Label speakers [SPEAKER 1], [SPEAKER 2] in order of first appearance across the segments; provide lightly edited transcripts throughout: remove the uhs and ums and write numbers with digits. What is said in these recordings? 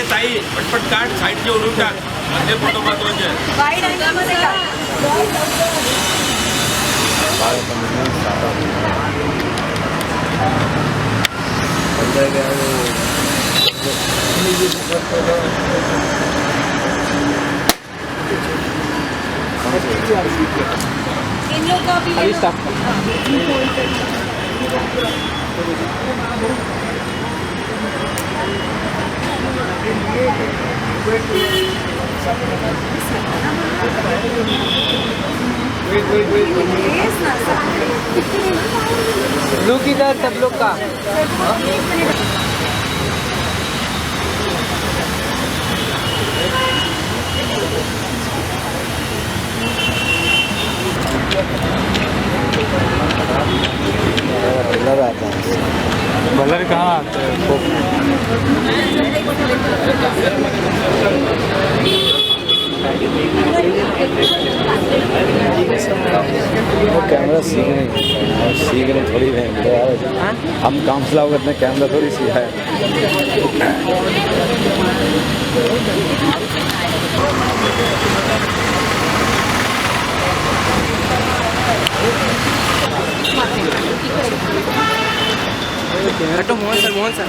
[SPEAKER 1] ताई पटपट काढ, साईडचे ओढून टाक, मध्ये फोटो महत्वाचे
[SPEAKER 2] इन लोग का भी
[SPEAKER 3] लुक इधर सब लोग का
[SPEAKER 4] बलर कहाँ आते हैं?
[SPEAKER 5] कैमरा सीखने थोड़ी है हम काम चलाओ करते हैं, कैमरा थोड़ी सीखा है।
[SPEAKER 3] मोहन सर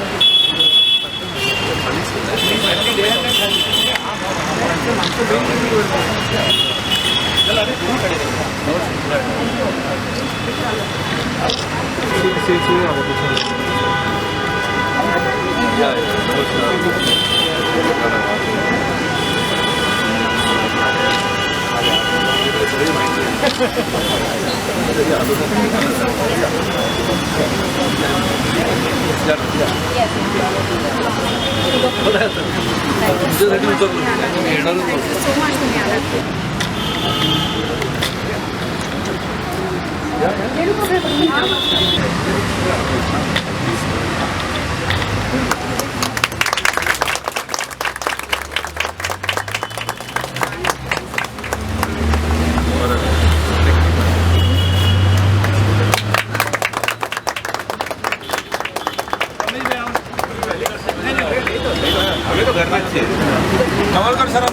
[SPEAKER 1] कमलकर सर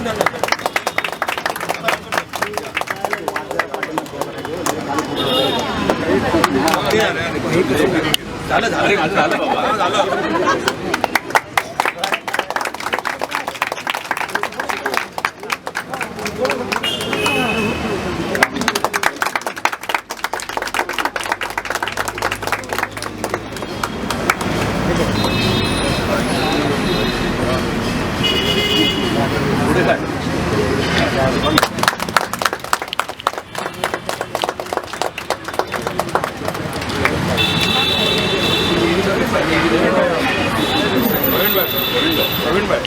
[SPEAKER 1] झालं झालं बाबा झालं प्रवीण भाई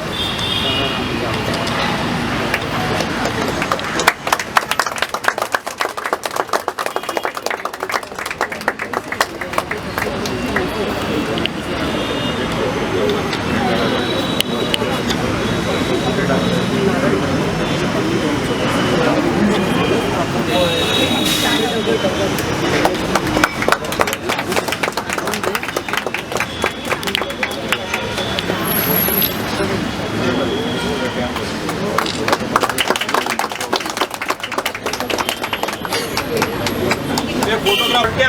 [SPEAKER 1] फोटोग्राफ क्या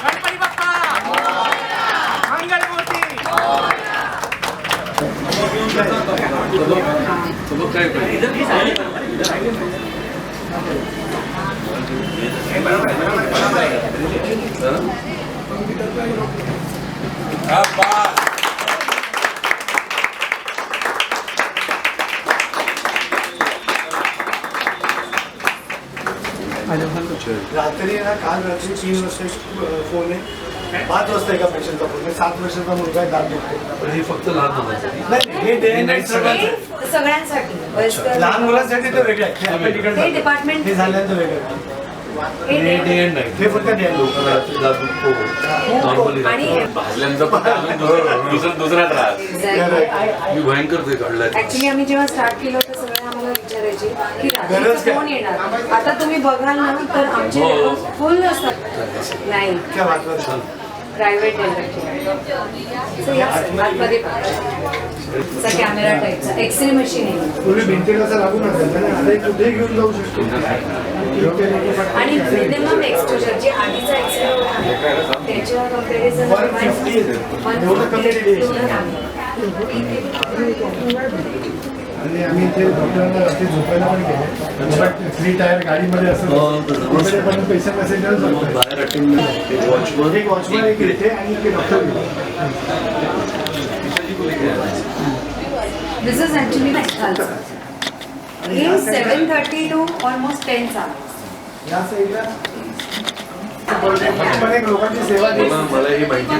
[SPEAKER 1] गणपती बाप्पा मंगल मूर्ती
[SPEAKER 6] रात्री ना काल रात्री 3 वाजता फोन आहे, 5 वाजता एका पेशंटचा फोन आहे, 7 वर्षाचा मुलगा आहे, दात दुखतो.
[SPEAKER 7] हे फक्त लहान मुलांसाठी
[SPEAKER 6] नाही, हे डे नाईट
[SPEAKER 2] सगळ्यांसाठी
[SPEAKER 6] लहान मुलांसाठी तर वेगळं आहे,
[SPEAKER 2] डिपार्टमेंट
[SPEAKER 6] हे झाल्यानंतर वेगळं. हे फक्त डे अँड
[SPEAKER 2] आणि
[SPEAKER 1] दुसरा त्रास मी भयंकर ते काढलाय
[SPEAKER 2] ऍक्च्युली आम्ही जेव्हा स्टार्ट केलं होतं सगळे आम्हाला विचारायचे की
[SPEAKER 6] गरज
[SPEAKER 2] रात्रीचं
[SPEAKER 6] काय?
[SPEAKER 2] कोण येणार आता तुम्ही बघाल ना तर आमचे फुल असतात नाही
[SPEAKER 6] क्या वाटलं
[SPEAKER 2] प्रायव्हेट आतमध्ये कॅमेरा टाईपचा एक्सरे मशीन आहे
[SPEAKER 6] पूर्वी भिंतीला असं लागून असायचं ना आता एक कुठेही घेऊन जाऊ शकतो
[SPEAKER 2] आणि मिनिमम एक्सपोजर जे आधीचा एक्सरे होता ना, त्याच्या कम्पॅरिझन
[SPEAKER 6] 150 आणि आम्ही इथे डॉक्टरांना रात्री झोपायला पण गेलो 3 टायर गाडीमध्ये असं वगैरे पण पेशंट असेल तर एक वॉचमॅन एक इथे आणि एक डॉक्टर
[SPEAKER 2] दिस इज ॲक्च्युली हे 7:30 to almost 10 hours.
[SPEAKER 6] या साईडला पण एक लोकांची सेवा दिली
[SPEAKER 1] मला हे माहिती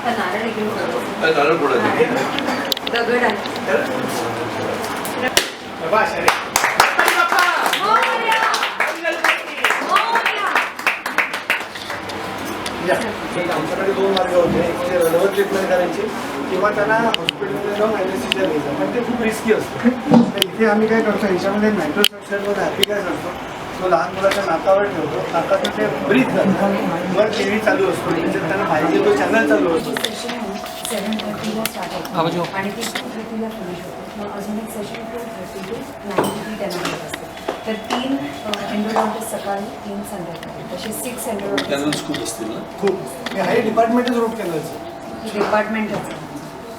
[SPEAKER 2] नारळ घेऊन
[SPEAKER 1] नारळ पुढे
[SPEAKER 2] दगड आहे
[SPEAKER 6] आमच्याकडे 2 मार्ग होते एक ते रलवर ट्रीटमेंट करायची किंवा त्यांना हॉस्पिटलमध्ये जाऊन ॲनेस्थेशिया द्यायचं पण ते खूप रिस्की असतं तर इथे आम्ही काय करतो याच्यामध्ये नायट्रो सबस्टॅन्सवर हॅपी काय करतो तो लहान मुलाच्या नाकावर ठेवतो नाकातून ते ब्रीथ करतो वर टी व्ही चालू असतो त्याच्यात त्यांना पाहिजे तो चॅनल चालू असतो
[SPEAKER 2] 7:30 स्टार्ट होतो आणि ते 2:30 फिनिश होतो मग अजून एक सेशन 2:30 to 9:30 त्यांना होत असते तर 3 एंडोडॉन्टिस्ट सकाळी 3 संध्याकाळी तसे 6 एंडोडॉन्टिस्ट
[SPEAKER 1] खूप असतील ना
[SPEAKER 6] खूप हे डिपार्टमेंटच रूट केलं
[SPEAKER 2] डिपार्टमेंटच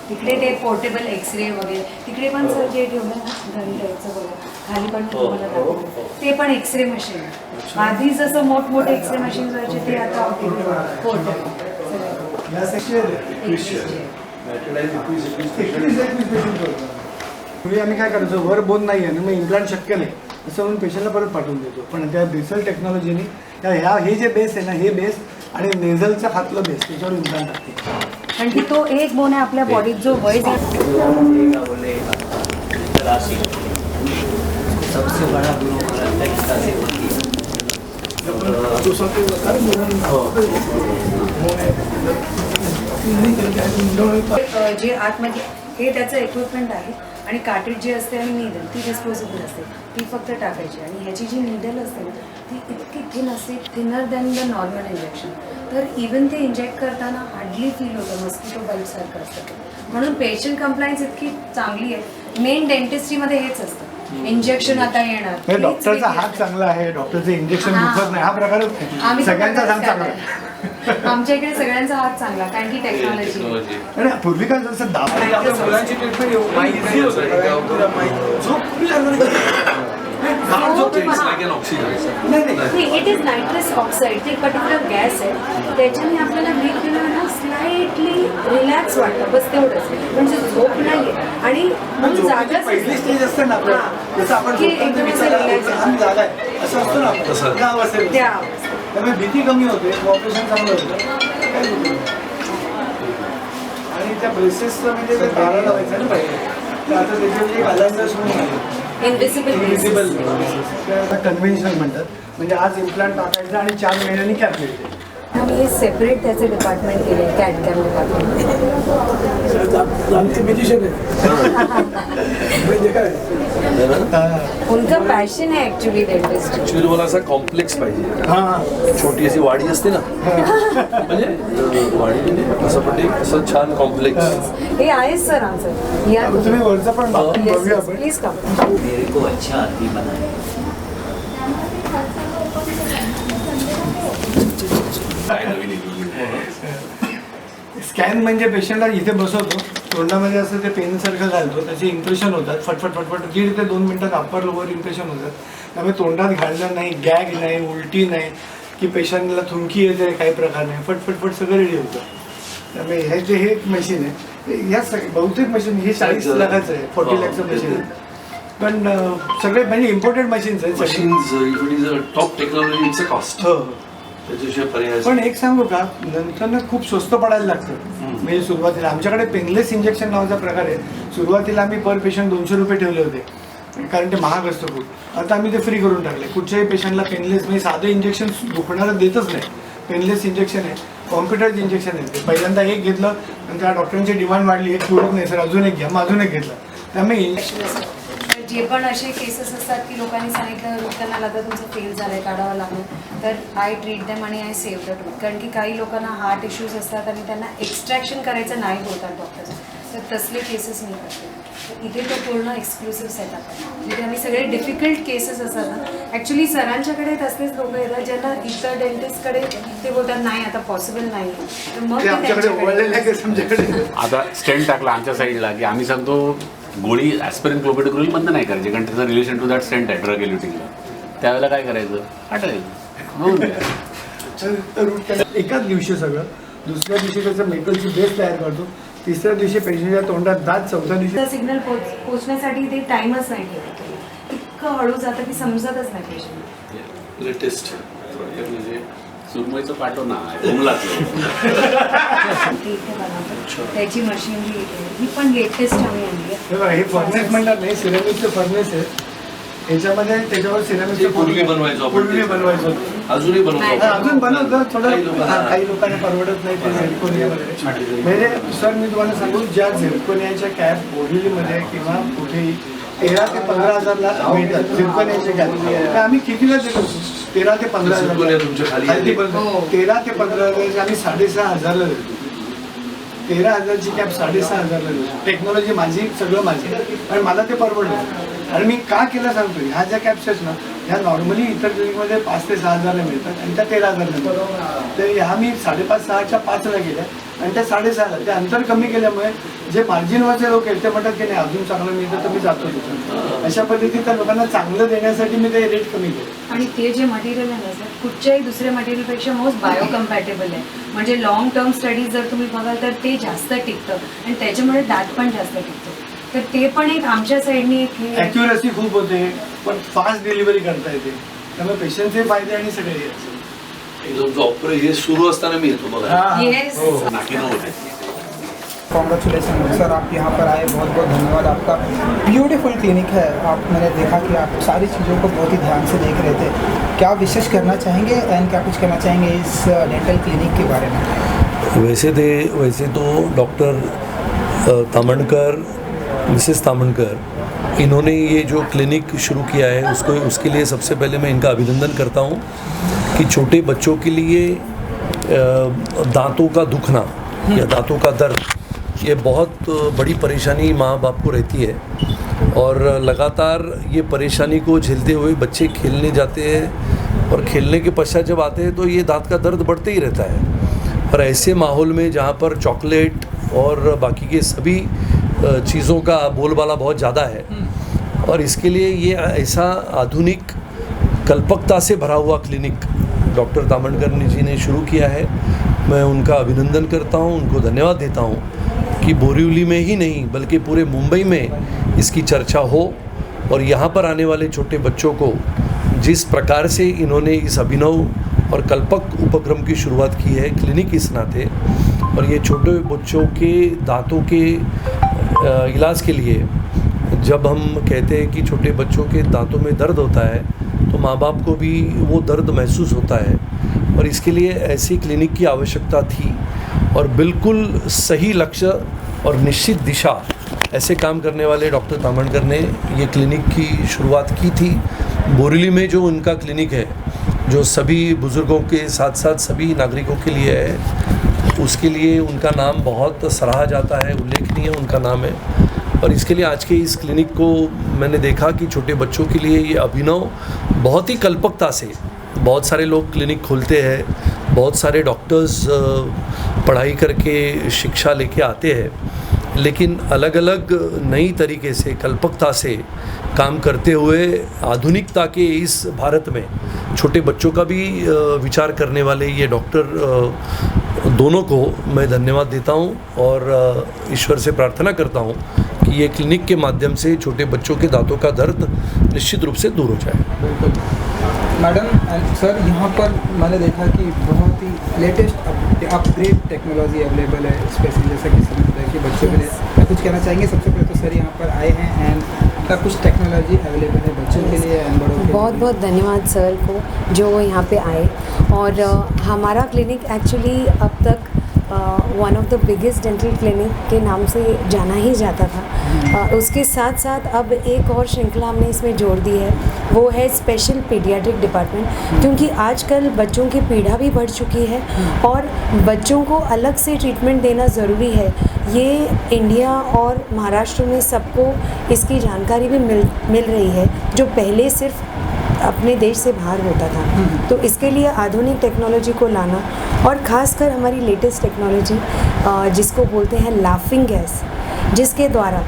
[SPEAKER 2] तिकडे ते पोर्टेबल एक्सरे वगैरे तिकडे पण सर जे ठेवलं ना घरी द्यायचं वगैरे खाली पण तुम्हाला दाखवलं ते पण एक्सरे मशीन आधी जसं मोठमोठे एक्सरे मशीन व्हायचे ते आता पोर्टेबल
[SPEAKER 6] या सेक्शन पूर्वी आम्ही काय करायचो वर बोन नाही आहे ना मग इम्प्लांट शक्य नाही असं म्हणून पेशंटला परत पाठवून देतो पण त्या बेसल टेक्नॉलॉजीने हे जे बेस आहे ना हे बेस आणि नेझलचं हातलं बेस त्याच्यावर इम्प्लांट टाकते
[SPEAKER 2] कारण की तो एक बोन आहे आपल्या बॉडीत जो वय
[SPEAKER 3] सबसे बड़ा गुरु
[SPEAKER 2] जे आतमध्ये हे त्याचं इक्विपमेंट आहे आणि कार्ट्रिज जी असते आणि नीडल ती डिस्पोजेबल असते ती फक्त टाकायची आणि ह्याची जी नीडल असते ना ती इतकी थिन असते thinner than the normal injection तर इवन ते इंजेक्ट करताना हार्डली फील होतं मस्किटो बाईटसारखं असतं म्हणून पेशंट कंप्लायन्स इतकी चांगली आहे मेन डेंटिस्ट्रीमध्ये हेच असतं इंजेक्शन आता येणार
[SPEAKER 6] डॉक्टरचा हात चांगला आहे डॉक्टरचं इंजेक्शन दुखत नाही हा प्रकार सगळ्यांचा हात चांगला आहे
[SPEAKER 2] आमच्या इकडे सगळ्यांचा हात चांगला कारण की टेक्नॉलॉजी
[SPEAKER 6] आणि पूर्वी काय जसं मुलांची treatment
[SPEAKER 2] it is nitrous oxide ते पर्टिक्युलर गॅस आहे त्याच्याने आपल्याला ब्रीथ घेण्याला स्लाइटली रिलॅक्स वाटतं बस तेवढंच म्हणजे झोप नाही आणि जागा
[SPEAKER 6] पहिली स्टेज असते ना आपल्या जसं आपण झोपताना विचार करतो, लहान जागा आहे असं असतं ना आपलं त्या अवस्थेत
[SPEAKER 2] त्या
[SPEAKER 6] त्यामुळे भीती कमी होते ऑपरेशन चांगलं होतं काही होत नाही. आणि त्या ब्रेसेसचं म्हणजे ते दारा लावायचं ना पाहिजे तर आता त्याच्यामध्ये एक अलायन्स म्हणून आहे
[SPEAKER 2] इनविजिबल
[SPEAKER 6] कन्व्हेन्शनल म्हणतात म्हणजे आज इम्प्लांट टाकायचं आणि 4 महिन्यांनी कॅप मिळते
[SPEAKER 2] आम्ही हे सेपरेट त्याचे डिपार्टमेंट केले कॅट कॅम डिपार्टमेंट उनका पैशन है एक्चुअली डेंटिस्ट
[SPEAKER 1] ऍक्च्युअली मला असा कॉम्प्लेक्स पाहिजे छोटी अशी वाडी असते ना म्हणजे वाडी म्हणजे असं पण एक असं छान कॉम्प्लेक्स
[SPEAKER 2] हे आहे सर आमचं या
[SPEAKER 6] तुम्ही वरचं पण बघूया आपण
[SPEAKER 2] प्लीज कम
[SPEAKER 3] मेरे को अच्छा आदमी बनाए
[SPEAKER 6] स्कॅन म्हणजे पेशंटला इथे बसवतो तो तोंडामध्ये असं ते पेनसारखं घालतो, त्याचे इम्प्रेशन होतात, फटफट फटफट 1.5 ते 2 मिनिटात अप्पर लोअर इम्प्रेशन होतात. त्यामुळे तोंडात घालणं नाही, गॅग नाही, उलटी नाही, की पेशंटला थुंकी येते काही प्रकार नाही, फटफट सगळं रेडी होतं. त्यामुळे हे एक मशीन आहे. या बहुतेक मशीन हे 40 लाखाचं आहे, 40 लाखचं मशीन आहे. पण सगळे म्हणजे इम्पोर्टेड मशीन्स आहेत सगळे.
[SPEAKER 1] Machines it is a top technology, it's a cost.
[SPEAKER 6] हो.
[SPEAKER 1] त्याच्याशिवाय पर्याय
[SPEAKER 6] पण एक सांगू का, नंतर खूप स्वस्त पडायला लागतं. म्हणजे सुरुवातीला आमच्याकडे पेनलेस इंजेक्शन नावाचा प्रकार आहे. सुरुवातीला आम्ही पर पेशंट 200 रुपये ठेवले होते, कारण ते महाग असतं खूप. आता आम्ही ते फ्री करून टाकले. कुठच्याही पेशंटला पेनलेस म्हणजे साधं इंजेक्शन दुखणारं देतच नाही. पेनलेस इंजेक्शन आहे, कॉम्प्युटर्ड इंजेक्शन आहे. ते पहिल्यांदा एक घेतलं आणि त्या डॉक्टरांची डिमांड वाढली, एक सोडत नाही सर, अजून एक घ्या, मग अजून एक घेतलं. त्यामुळे
[SPEAKER 2] तर जे पण असे केसेस असतात की लोकांनी सांगितलं रूट कॅनल आता तुमचं फेल झालंय, काढावं लागलं, तर आय ट्रीट देम आणि आय सेव्ह द टूथ. कारण की काही लोकांना हार्ट इश्यूज असतात आणि त्यांना एक्स्ट्रॅक्शन करायचं नाही बोलतात डॉक्टर्स, तर तसले केसेस मी करते. तर इथे तो पूर्ण एक्सक्लुसिव्ह सेटअप, जिथे आम्ही सगळे डिफिकल्ट केसेस असतात ना, ॲक्च्युली सरांच्याकडे तसलेच लोक येतात ज्यांना इतर डेंटिस्टकडे ते बोलतात नाही आता पॉसिबल नाही, तर मग
[SPEAKER 6] ते आमच्याकडे वळलेलं आहे की आमच्याकडे.
[SPEAKER 7] आता स्टेंट टाकला आमच्या साईडला की आम्ही सांगतो गोळी ॲस्पिरिन क्लोपिडोग्रिल बंद नाही करायची, कारण त्याचं रिलेशन टू दॅट स्टेंट आहे ड्रग एल्युटिंगला. त्यावेळेला काय करायचं, हटायचं, होऊन द्या.
[SPEAKER 6] रूट कॅनल एकाच दिवशी सगळं, दुसऱ्या दिवशी त्याचं मेटलची बेस तयार करतो, तिसऱ्या दिवशी पेशंटच्या तोंडात दात, चौथ्या दिवशी
[SPEAKER 2] सिग्नल पोचण्यासाठी ते टाइमच नाही ठेवत. इतकं हळू जातं की समजतच नाही पेशंट.
[SPEAKER 1] लेटेस्ट
[SPEAKER 7] म्हणजे सुरमईचं पाठव ना उमलातलं.
[SPEAKER 2] ते इथे बनवतो, त्याची मशिनरी येते, ही पण लेटेस्ट आम्ही आणली आहे.
[SPEAKER 6] हे बघा, हे फर्नेस म्हणतात नाही, सिरेमिकचं फर्नेस आहे. याच्यामध्ये त्याच्यावर सिरेमिकचं
[SPEAKER 1] पूर्वी बनवायचो आपण.
[SPEAKER 6] पूर्वी बनवायचो.
[SPEAKER 1] अजूनही बनवतो.
[SPEAKER 6] अजून बनवतो थोडं.
[SPEAKER 1] काही लोकांना-
[SPEAKER 6] काही लोकांना परवडत नाही ते झिरकोनिया वगैरे. म्हणजे सर मी तुम्हाला सांगू, ज्या झिरकोनियाच्या कॅप बोरिवलीमध्ये किंवा कुठेही 13 ते 15,000ला मिळतात झिरकोनियाच्या कॅप. तर आम्ही कितीला देतो? 13 ते 15,000.
[SPEAKER 1] झिरकोनिया तुमच्या खाली आहे.
[SPEAKER 6] 13 ते 15,000 आम्ही 6,500ला देतो. 13,000ची कॅप 6,500ला देतो. टेक्नॉलॉजी माझी, सगळं माझी, आणि मला ते परवडलं. आणि मी का केलं सांगतो, ह्या ज्या कॅप्स आहेत ना, ह्या नॉर्मली इतर क्लिनिकमध्ये 5 ते 6,000ला मिळतात आणि त्या 13,000ला मिळतात. तर ह्या मी 5.5-6च्या 5ला गेल्या आणि त्या 6,500ला. ते अंतर कमी केल्यामुळे जे मार्जिनवरचे लोक आहेत ते म्हणतात की नाही अजून चांगलं मिळतं तर मी जातो तिथं. अशा पद्धतीने त्या लोकांना चांगलं देण्यासाठी मी ते रेट कमी केले.
[SPEAKER 2] आणि ते जे मटेरियल आहे ना सर, कुठच्याही दुसऱ्या मटेरियलपेक्षा मोस्ट बायोकम्पॅटेबल आहे. म्हणजे लॉंग टर्म स्टडीज जर तुम्ही बघाल तर ते जास्त टिकतं आणि त्याच्यामुळे दात पण जास्त टिकतो. तर ते पण एक आमच्या साईडने एक
[SPEAKER 6] ॲक्युरसी खूप होते, पण फास्ट डिलिव्हरी करता येते. त्यामुळे पेशंटचे फायदे आणि सगळे
[SPEAKER 1] तुमचं ऑपरेशन हे सुरू असताना मी येतो बघा.
[SPEAKER 2] येस.
[SPEAKER 7] नाकीनं होते.
[SPEAKER 8] कॉन्ग्रेचुलेसन सर, आप यहाँ पर आए, बहुत बहुत धन्यवाद आपका. ब्यूटीफुल क्लिनिक है. आप मैंने देखा कि आप सारी चीज़ों को बहुत ही ध्यान से देख रहे थे. क्या विशेष करना चाहेंगे एंड क्या कुछ कहना चाहेंगे इस डेंटल क्लिनिक के बारे में?
[SPEAKER 9] वैसे तो डॉक्टर तामणकर, मिसेस तामणकर, इन्होंने ये जो क्लिनिक शुरू किया है उसके लिए सबसे पहले मैं इनका अभिनंदन करता हूँ कि छोटे बच्चों के लिए दांतों का दुखना या दांतों का दर्द ये बहुत बड़ी परेशानी माँ बाप को रहती है, और लगातार ये परेशानी को झेलते हुए बच्चे खेलने जाते हैं, और खेलने के पश्चात जब आते हैं तो ये दांत का दर्द बढ़ते ही रहता है. और ऐसे माहौल में जहाँ पर चॉकलेट और बाकी के सभी चीज़ों का बोलबाला बहुत ज़्यादा है, और इसके लिए ये ऐसा आधुनिक कल्पकता से भरा हुआ क्लिनिक डॉक्टर तामणकर जी ने शुरू किया है. मैं उनका अभिनंदन करता हूँ, उनको धन्यवाद देता हूँ कि बोरिवली में ही नहीं बल्कि पूरे मुंबई में इसकी चर्चा हो, और यहाँ पर आने वाले छोटे बच्चों को जिस प्रकार से इन्होंने इस अभिनव और कल्पक उपक्रम की शुरुआत की है क्लिनिक इस नाते, और ये छोटे बच्चों के दांतों के इलाज के लिए जब हम कहते हैं कि छोटे बच्चों के दांतों में दर्द होता है तो माँ बाप को भी वो दर्द महसूस होता है, और इसके लिए ऐसी क्लिनिक की आवश्यकता थी. और बिल्कुल सही लक्ष्य और निश्चित दिशा ऐसे काम करने वाले डॉक्टर तामणकर ने ये क्लिनिक की शुरुआत की थी. बोरिवली में जो उनका क्लिनिक है, जो सभी बुज़ुर्गों के साथ साथ सभी नागरिकों के लिए है, उसके लिए उनका नाम बहुत सराहा जाता है, उल्लेखनीय उनका नाम है. और इसके लिए आज के इस क्लिनिक को मैंने देखा कि छोटे बच्चों के लिए ये अभिनव बहुत ही कल्पकता से, बहुत सारे लोग क्लिनिक खोलते हैं, बहुत सारे डॉक्टर्स पढ़ाई करके शिक्षा लेके आते हैं, लेकिन अलग अलग नई तरीके से कल्पकता से काम करते हुए आधुनिकता के इस भारत में छोटे बच्चों का भी विचार करने वाले ये डॉक्टर दोनों को मैं धन्यवाद देता हूँ और ईश्वर से प्रार्थना करता हूँ कि ये क्लिनिक के माध्यम से छोटे बच्चों के दांतों का दर्द निश्चित रूप से दूर हो जाए।
[SPEAKER 8] मैडम एंड सर, यहाँ पर मैंने देखा कि बहुत ही लेटेस्ट अपग्रेड टेक्नोलॉजी अवेलेबल है, स्पेशली जैसा कि समझता कि बच्चों के लिए मैं कुछ कहना चाहेंगे। सबसे पहले तो सर यहाँ पर आए हैं एंड कुछ टेक्नोलॉजी अवेलेबल है बच्चों के लिए एंड बड़ों के लिए।
[SPEAKER 2] बहुत बहुत धन्यवाद सर को जो यहाँ पे आए। और हमारा क्लिनिक एक्चुअली अब तक one of the biggest dental clinic के नाम से जाना ही जाता था। उसके साथ साथ अब एक और श्रृंखला हमने इसमें जोड़ दी है, वो है स्पेशल पीडियाट्रिक डिपार्टमेंट, क्योंकि आजकल बच्चों की पीड़ा भी बढ़ चुकी है और बच्चों को अलग से ट्रीटमेंट देना ज़रूरी है। ये इंडिया और महाराष्ट्र में सबको इसकी जानकारी भी मिल रही है, जो पहले सिर्फ अपने देश से बाहर होता था। तो इसके लिए आधुनिक टेक्नोलॉजी को लाना और ख़ासकर हमारी लेटेस्ट टेक्नोलॉजी जिसको बोलते हैं लाफिंग गैस, जिसके द्वारा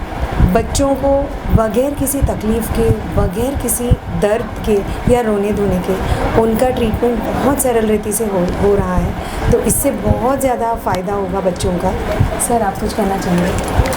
[SPEAKER 2] बच्चों को बगैर किसी तकलीफ़ के, बगैर किसी दर्द के या रोने धोने के उनका ट्रीटमेंट बहुत सरल रीति से हो रहा है। तो इससे बहुत ज़्यादा फ़ायदा होगा बच्चों का। सर आप कुछ कहना चाहेंगे?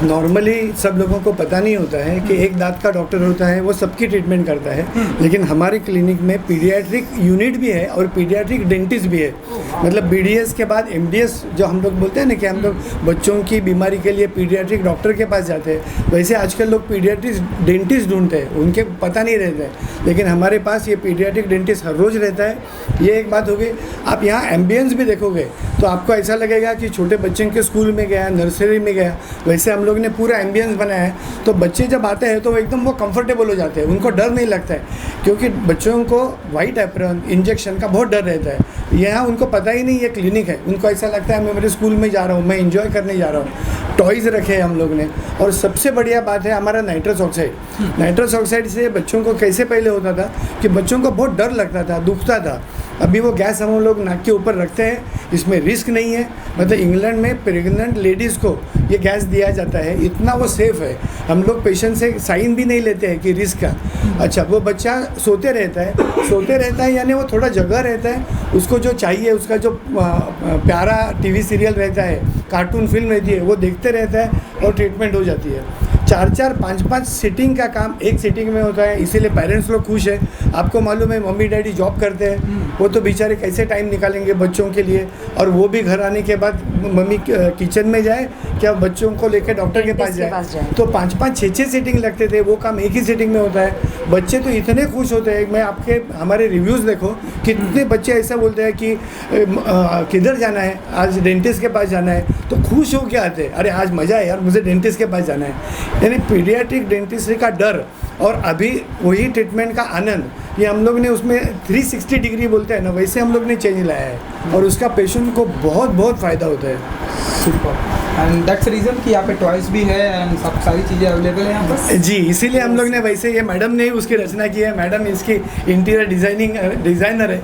[SPEAKER 6] नॉर्मली सब लोगों को पता नहीं होता है कि एक दांत का डॉक्टर होता है, वो सबकी ट्रीटमेंट करता है, लेकिन हमारे क्लिनिक में पीडियाट्रिक यूनिट भी है और पीडियाट्रिक डेंटिस्ट भी है। मतलब BDS के बाद MDS जो हम लोग बोलते हैं ना कि हम लोग बच्चों की बीमारी के लिए पीडियाट्रिक डॉक्टर के पास जाते हैं, वैसे आजकल लोग पीडियाट्रिक डेंटिस्ट ढूंढते हैं, उनके पता नहीं रहता है, लेकिन हमारे पास ये पीडियाट्रिक डेंटिस्ट हर रोज़ रहता है। ये एक बात हो गई। आप यहाँ एम्बियंस भी देखोगे तो आपको ऐसा लगेगा कि छोटे बच्चे के स्कूल में गया, नर्सरी में गया, वैसे हम लोग ने पूरा एम्बियंस बनाया है। तो बच्चे जब आते हैं तो एकदम वो कंफर्टेबल हो जाते हैं, उनको डर नहीं लगता है, क्योंकि बच्चों को वाइट एप्रन इंजेक्शन का बहुत डर रहता है। यहाँ उनको पता ही नहीं ये क्लिनिक है, उनको ऐसा लगता है मैं मेरे स्कूल में जा रहा हूँ, मैं इंजॉय करने जा रहा हूँ। टॉयज़ रखे हैं हम लोग ने, और सबसे बढ़िया बात है हमारा नाइट्रस ऑक्साइड। नाइट्रस ऑक्साइड से बच्चों को कैसे पहले होता था कि बच्चों को बहुत डर लगता था, दुखता था। अभी वो गैस हम लोग नाक के ऊपर रखते हैं, इसमें रिस्क नहीं है। मतलब इंग्लैंड में प्रेग्नेंट लेडीज़ को ये गैस दिया जाता है, इतना वो सेफ़ है। हम लोग पेशेंट से साइन भी नहीं लेते हैं कि रिस्क का। अच्छा, वो बच्चा सोते रहता है यानी वो थोड़ा जगह रहता है, उसको जो चाहिए, उसका जो प्यारा TV सीरियल रहता है, कार्टून फिल्म रहती है, वो देखते रहता है और ट्रीटमेंट हो जाती है। 4-4, 5-5 सीटिंग का काम एक सीटिंग में होता है, इसीलिए पेरेंट्स लोग खुश है। आपको मालूम है मम्मी डैडी जॉब करते हैं, वो तो बेचारे कैसे टाइम निकालेंगे बच्चों के लिए, और वो भी घर आने के बाद मम्मी किचन में जाए क्या बच्चों को लेकर डॉक्टर के पास जाए। तो 5-5, 6-6 सीटिंग लगते थे, वो काम एक ही सीटिंग में होता है। बच्चे तो इतने खुश होते हैं। मैं आपके हमारे रिव्यूज़ देखो, कितने बच्चे ऐसा बोलते हैं कि किधर जाना है, आज डेंटिस्ट के पास जाना है, तो खुश हो के आते हैं, अरे आज मज़ा है यार, मुझे डेंटिस्ट के पास जाना है। यानी पीडियाट्रिक डेंटिस्ट्री का डर और अभी वही ट्रीटमेंट का आनंद, ये हम लोग ने उसमें 360 डिग्री बोलते हैं ना, वैसे हम लोग ने चेंज लाया है, और उसका पेशेंट को बहुत बहुत फ़ायदा होता है।
[SPEAKER 8] सुपर। एंड दैट्स रीज़न कि यहाँ पे टॉयज़ भी है एंड सब सारी चीज़ें अवेलेबल हैं यहाँ पर।
[SPEAKER 6] जी, इसीलिए हम लोग ने, वैसे ये मैडम ने ही उसकी रचना की है। मैडम इसकी इंटीरियर डिज़ाइनर है।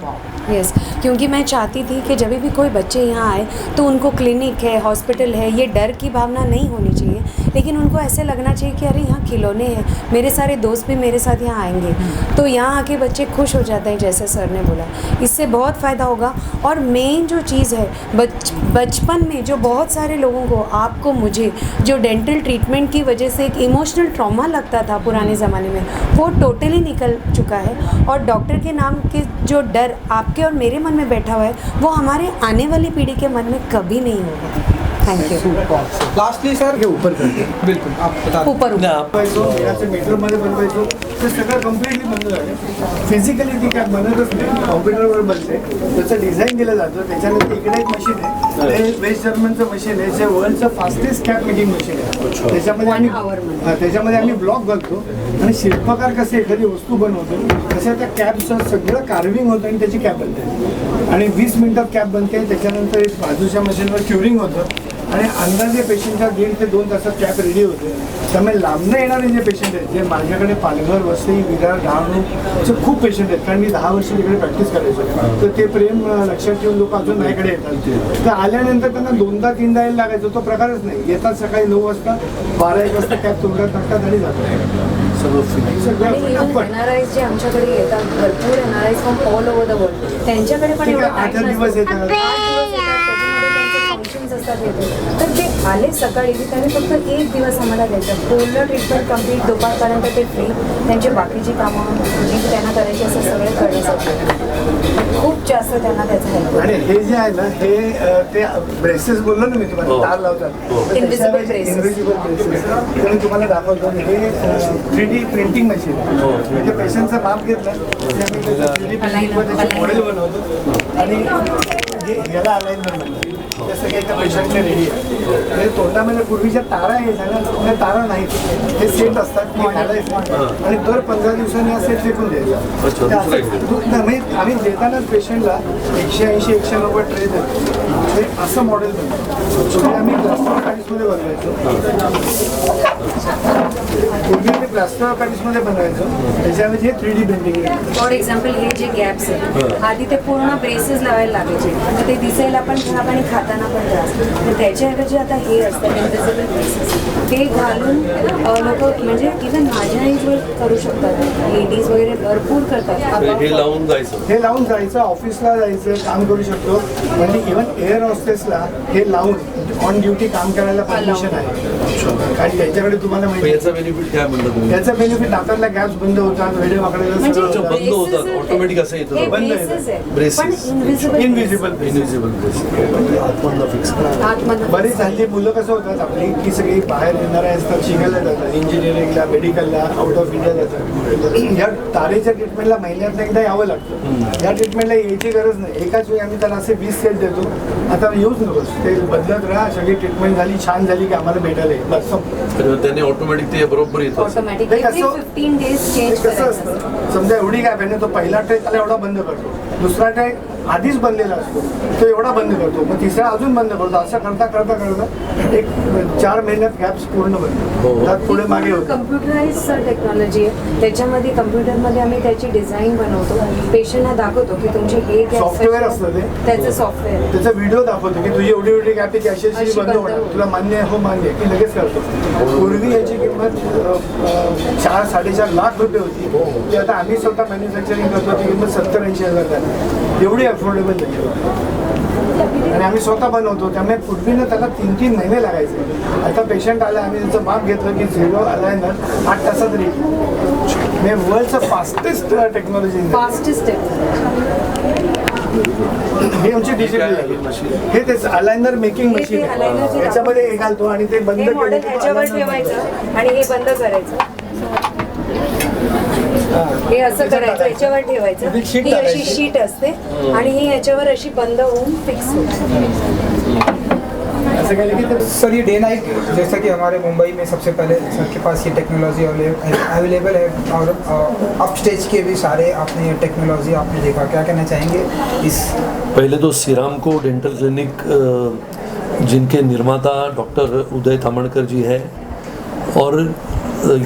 [SPEAKER 2] यस, क्योंकि मैं चाहती थी कि जब भी कोई बच्चे यहाँ आए तो उनको क्लिनिक है, हॉस्पिटल है, ये डर की भावना नहीं होनी चाहिए, लेकिन उनको ऐसे लगना चाहिए कि अरे यहाँ खिलौने हैं, मेरे सारे दोस्त भी मेरे साथ यहाँ आएंगे। तो यहाँ आके बच्चे खुश हो जाते हैं, जैसे सर ने बोला, इससे बहुत फ़ायदा होगा। और मेन जो चीज़ है, बचपन में जो बहुत सारे लोगों को, आपको, मुझे, जो डेंटल ट्रीटमेंट की वजह से एक इमोशनल ट्रॉमा लगता था पुराने ज़माने में, वो टोटली निकल चुका है। और डॉक्टर के नाम के जो डर आपके और मेरे मन में बैठा हुआ है, वो हमारे आने वाली पीढ़ी के मन में कभी नहीं होगा। Thank you.
[SPEAKER 8] लास्टली सर
[SPEAKER 6] हे ऊपर करते
[SPEAKER 8] बिल्कुल आप बता दें।
[SPEAKER 2] ऊपर
[SPEAKER 6] मेट्रोमध्ये बनवायचो ते सगळं कम्प्लिटली बंद झालं। फिजिकली ती काय बनतच नाही, कॉम्प्युटरवर बनते, त्याचं डिझाईन दिलं जातं। त्याच्यानंतर इकडे एक मशीन आहे, ते वेस्ट जर्मनचं मशीन आहे, जे वर्ल्डचं फास्टेस्ट कॅप मेकिंग मशीन आहे। त्याच्यामध्ये आम्ही ब्लॉक घालतो आणि शिल्पकार कसे एखादी वस्तू बनवतो तसं त्या कॅपचं सगळं कार्विंग होतं आणि त्याची कॅप बनते, आणि 20 मिनिटात कॅप बनते। त्याच्यानंतर बाजूच्या मशीनवर क्युरिंग होतं आणि अंदाजे पेशंटच्या 1.5 ते 2 तासात कॅप रेडी होते. त्यामुळे लांबनं येणारे जे पेशंट आहेत, जे माझ्याकडे पालघर, वसई, विरार, डहाणू असे खूप पेशंट आहेत, कारण मी 10 वर्ष तिकडे प्रॅक्टिस करायचो, तर ते प्रेम लक्षात ठेवून लोक अजून माझ्याकडे येतात. तर आल्यानंतर त्यांना 2दा-3दा यायला लागायचं, तो प्रकारच नाही. येतात सकाळी 9 वाजता, 12-1 वाजता कॅप तोंडात टाकतात आणि जातात.
[SPEAKER 1] सगळं
[SPEAKER 6] सगळं
[SPEAKER 2] आणि इव्हन
[SPEAKER 6] पटपट.
[SPEAKER 2] NRIs जे आमच्याकडे येतात, भरपूर NRIs from all over the world, त्यांच्याकडे पण
[SPEAKER 6] ठीक
[SPEAKER 2] एवढं
[SPEAKER 6] आहे, 8
[SPEAKER 2] time
[SPEAKER 6] दिवस
[SPEAKER 2] नसतो.
[SPEAKER 6] येतात.
[SPEAKER 2] 8 दिवस येतात, त्याच्यामध्ये त्यांचे फंक्शन्स असतात येते. तर ते आले सकाळी की त्यांनी फक्त 1 दिवस आम्हाला द्यायचं, पूर्ण ट्रीटमेंट कम्प्लीट, दुपारपर्यंत ते फ्री, त्यांची बाकीची कामं जी त्यांना करायची असं सगळे करण्यासाठी खूप जास्त त्यांना त्याचा हेल्प
[SPEAKER 6] आणि हे जे आहे ना, हे ते ब्रेसेस बोललो ना मी तुम्हाला,
[SPEAKER 1] हो.
[SPEAKER 6] तार लावतात.
[SPEAKER 2] Invisible braces.
[SPEAKER 6] इन्व्हिजिबल ब्रेसेस ते मी तुम्हाला दाखवतो. हे 3D प्रिंटिंग मशीन आहे. म्हणजे पेशंटचा माप घेतला की आम्ही 3D प्रिंटिंगवर त्याचे मॉडेल बनवतो आणि याला अलाइनमेंट म्हणतो. जसं काही त्या पेशंटने रेडी आहे. म्हणजे तोंडामध्ये पूर्वीच्या तारा यायच्या ना, त्या तारा नाहीत, हे सेट असतात की घालायचं आणि दर 15 दिवसांनी हा सेट फेकून
[SPEAKER 1] अच्छा, दुसरं
[SPEAKER 6] द्यायचा. म्हणजे आम्ही देतानाच पेशंटला 180-190 ट्रे देतो. हे असं मॉडेल बनतो. ते आम्ही प्लास्टर पॅटिसमध्ये बनवायचो. पूर्वी आम्ही प्लास्टर पॅटिसमध्ये बनवायचो, त्याच्यामध्ये हे 3D प्रिंटिंग आहे.
[SPEAKER 2] फॉर एक्झाम्पल हे जे गॅप्स आहेत, आधी ते पूर्ण ब्रेसेस लावायला लागायचे, तर ते दिसायला पण खराब आणि खाताना पण त्रास. तर त्याच्याऐवजी आता हे असतात इन्व्हिजिबल ब्रेसेस, ते घालून लोक म्हणजे इव्हन माझ्या एजवर करू शकतात, लेडीज वगैरे भरपूर करतात.
[SPEAKER 1] हे लावून जायचं.
[SPEAKER 6] हे लावून जायचं, ऑफिसला जायचं, काम करू शकतो. म्हणजे इव्हन एअर हॉस्टेसला हे लावून ऑन ड्युटी काम करायला परमिशन आहे. कारण त्यांच्याकडे तुम्हाला
[SPEAKER 1] मग
[SPEAKER 6] माहिती
[SPEAKER 1] याचा बेनिफिट काय म्हणलं तुम्ही?
[SPEAKER 6] याचा बेनिफिट दातातल्या गॅप्स बंद होतात, वेडे वाकडायला
[SPEAKER 2] म्हणजे
[SPEAKER 6] सगळं होतं.
[SPEAKER 1] बंद होतात, automatic असं येतं.
[SPEAKER 2] हे
[SPEAKER 6] बंद
[SPEAKER 2] braces
[SPEAKER 6] आहे.
[SPEAKER 2] आहेत,
[SPEAKER 1] Braces.
[SPEAKER 2] पण इन्व्हिजिबल
[SPEAKER 6] इनविजिबल
[SPEAKER 1] इनविजिबल ब्रेस म्हणजे आतमधला फिक्स करा.
[SPEAKER 2] आतमधून
[SPEAKER 6] बरीच हल्ली मुलं कसं होतात आपली की सगळी बाहेर येणारे असतात, शिकायला जातात, इंजिनिअरिंगला, मेडिकलला, आउट ऑफ इंडिया जातात. या तारेच्या ट्रीटमेंटला महिन्यात एकदा यावं लागतं. या ट्रीटमेंटला यायची गरज नाही. एकाच वेळी आम्ही त्याला असे 20 सेट देतो. आता येऊच नकोस, ते बदलत राहा, सगळी ट्रीटमेंट झाली, छान झाली की आम्हाला भेटायला येईल, बस संपलं.
[SPEAKER 1] तर त्याने ऑटोमॅटिक ते बरोबर येतं.
[SPEAKER 2] ऑटोमॅटिक
[SPEAKER 6] ते
[SPEAKER 2] एव्हरी
[SPEAKER 6] कसं-
[SPEAKER 2] 15 डेज
[SPEAKER 6] ते
[SPEAKER 2] चेंज
[SPEAKER 6] कसं
[SPEAKER 2] करायचं
[SPEAKER 6] असतं, समजा एवढी काय पाहिजे, तो पहिला ट्रे त्याला एवढा बंद करतो, दुसरा ट्रे आधीच बनलेला असतो, तो एवढा बंद करतो, मग तिसरा अजून बंद करतो. असं करता करता करता एक 4 महिन्यात गॅप्स पूर्ण बनतो. त्यात पुढे मागे होतं.
[SPEAKER 2] कम्प्युटराइज टेक्नॉलॉजी आहे, त्याच्यामध्ये कम्प्युटरमध्ये आम्ही त्याची डिझाईन बनवतो, पेशंटला दाखवतो की तुमचे हे gap
[SPEAKER 6] Software असतं ते?
[SPEAKER 2] त्याचं सॉफ्टवेअर.
[SPEAKER 6] त्याचा व्हिडिओ दाखवतो की तुझी एवढी एवढी गॅप अशी
[SPEAKER 2] अशी
[SPEAKER 6] बंद
[SPEAKER 2] बंद
[SPEAKER 6] होणार,
[SPEAKER 2] होणार.
[SPEAKER 6] तुला मान्य आहे, हो मान्य आहे, की लगेच करतो. पूर्वी याची किंमत 4-4.5 लाख रुपये होती. ती आता आम्ही स्वतः मॅन्युफॅक्चरिंग करतो, ती किंमत 70-80 हजार झाली. एवढी अफोर्डेबल नाही. आणि आम्ही स्वतः बनवतो, त्यामुळे पूर्वीनं त्याला 3-3 महिने लागायचे. आता पेशंट आला, आम्ही त्याचं माप घेतलं की 0 अलायनर 8 तासात रेडी. म्हणजे वर्ल्डचं फास्टेस्ट टेक्नॉलॉजी.
[SPEAKER 2] फास्टेस्ट
[SPEAKER 6] हे आमची डिजिटल हे तेच अलायनर मेकिंग
[SPEAKER 2] हे
[SPEAKER 6] मशीन
[SPEAKER 2] ते aligner
[SPEAKER 6] आहे.
[SPEAKER 2] जे
[SPEAKER 6] याच्यामध्ये हे घालतो आणि ते बंद
[SPEAKER 2] हे मॉडेल
[SPEAKER 6] केलं की
[SPEAKER 2] ह्याच्यावर
[SPEAKER 6] aligner
[SPEAKER 2] ठेवायचं आणि हे बंद करायचं.
[SPEAKER 6] हां.
[SPEAKER 2] हे असं करायचं, याच्यावर ठेवायचं.
[SPEAKER 6] ही sheet
[SPEAKER 2] ही अशी
[SPEAKER 6] टाकायची.
[SPEAKER 2] शीट असते आणि ही याच्यावर अशी बंद होऊन फिक्स होते.
[SPEAKER 6] असं केलं की ते
[SPEAKER 8] सर ये डे नाइट जैसा कि हमारे मुंबई में सबसे पहले सर के पास ये टेक्नोलॉजी अवेलेबल है और अप स्टेज के भी सारे आपने ये टेक्नोलॉजी आपने देखा, क्या कहना चाहेंगे इस?
[SPEAKER 9] पहले तो सीरामको डेंटल क्लिनिक जिनके निर्माता डॉक्टर उदय तामणकर जी है, और